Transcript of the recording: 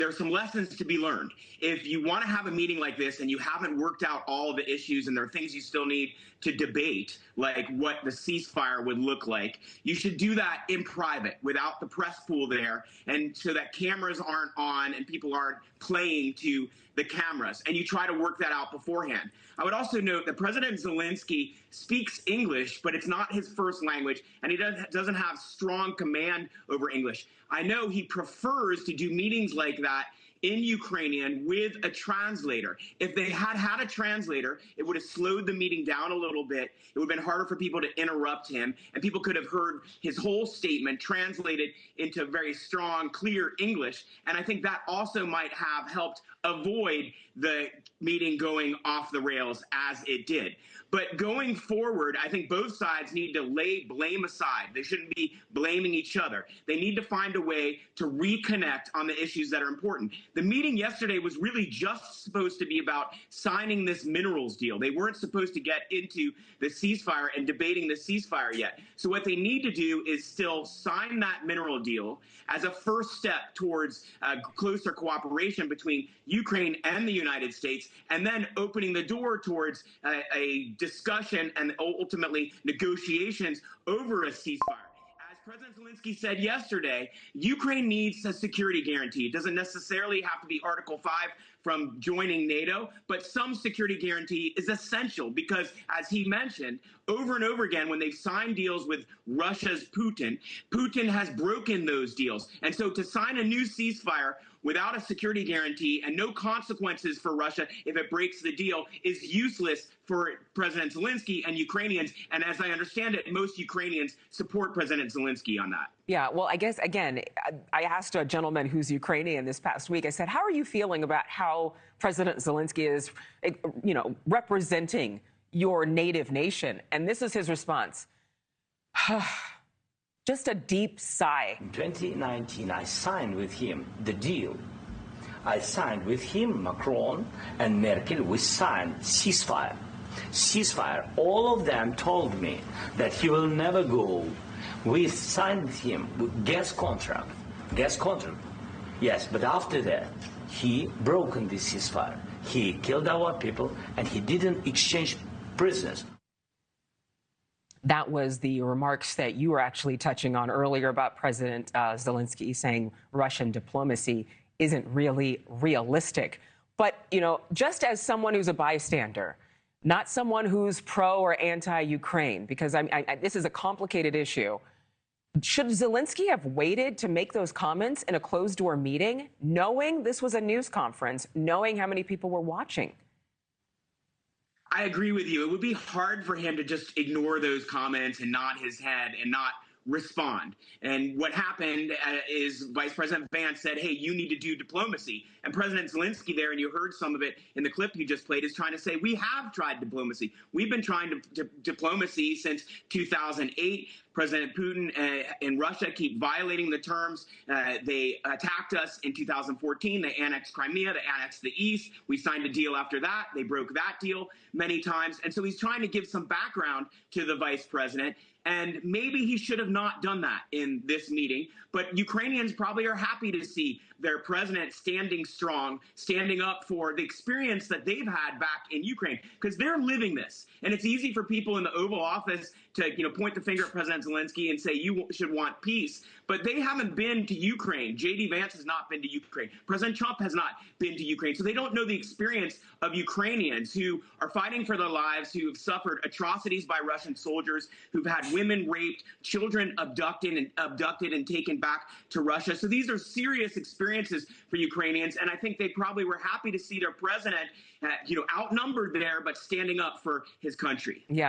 there's some lessons to be learned. If you want to have a meeting like this and you haven't worked out all the issues and there are things you still need to debate, like what the ceasefire would look like, you should do that in private without the press pool there, and so that cameras aren't on and people aren't playing to the cameras, and you try to work that out beforehand. I would also note that President Zelensky speaks English, but it's not his first language, and he doesn't have strong command over English. I know he prefers to do meetings like that in Ukrainian with a translator. If they had had a translator, it would have slowed the meeting down a little bit. It would have been harder for people to interrupt him, and people could have heard his whole statement translated into very strong, clear English. And I think that also might have helped avoid the meeting going off the rails as it did. But going forward, I think both sides need to lay blame aside. They shouldn't be blaming each other. They need to find a way to reconnect on the issues that are important. The meeting yesterday was really just supposed to be about signing this minerals deal. They weren't supposed to get into the ceasefire and debating the ceasefire yet. So what they need to do is still sign that mineral deal as a first step towards closer cooperation between Ukraine and the United States, and then opening the door towards a discussion and ultimately negotiations over a ceasefire. As President Zelensky said yesterday, Ukraine needs a security guarantee. It doesn't necessarily have to be Article 5 from joining NATO, but some security guarantee is essential because, as he mentioned, over and over again, when they've signed deals with Russia's Putin, Putin has broken those deals. And so to sign a new ceasefire without a security guarantee and no consequences for Russia if it breaks the deal is useless for President Zelensky and Ukrainians. And as I understand it, most Ukrainians support President Zelensky on that. Yeah, well, I guess, again, I asked a gentleman who's Ukrainian this past week, I said, how are you feeling about how President Zelensky is, representing your native nation? And this is his response. Just a deep sigh. In 2019, I signed with him the deal. I signed with him, Macron and Merkel, we signed ceasefire. Ceasefire. All of them told me that he will never go. We signed with him gas contract. Gas contract. Yes, but after that, he broken the ceasefire. He killed our people and he didn't exchange prisoners. That was the remarks that you were actually touching on earlier about President Zelensky saying Russian diplomacy isn't really realistic. But, just as someone who's a bystander, not someone who's pro or anti-Ukraine, because this is a complicated issue, should Zelensky have waited to make those comments in a closed-door meeting, knowing this was a news conference, knowing how many people were watching? I agree with you. It would be hard for him to just ignore those comments and nod his head and not respond. And what happened is Vice President Vance said, hey, you need to do diplomacy. And President Zelensky there, and you heard some of it in the clip you just played, is trying to say, we have tried diplomacy. We've been trying diplomacy since 2008. President Putin and Russia keep violating the terms. They attacked us in 2014. They annexed Crimea. They annexed the East. We signed a deal after that. They broke that deal many times. And so he's trying to give some background to the vice president. And maybe he should have not done that in this meeting. But Ukrainians probably are happy to see their president standing strong, standing up for the experience that they've had back in Ukraine, because they're living this. And it's easy for people in the Oval Office to point the finger at President Zelensky and say you should want peace. But they haven't been to Ukraine. J.D. Vance has not been to Ukraine. President Trump has not been to Ukraine. So they don't know the experience of Ukrainians who are fighting for their lives, who have suffered atrocities by Russian soldiers, who've had women raped, children abducted and taken back to Russia. So these are serious experiences for Ukrainians. And I think they probably were happy to see their president, outnumbered there, but standing up for his country. Yeah.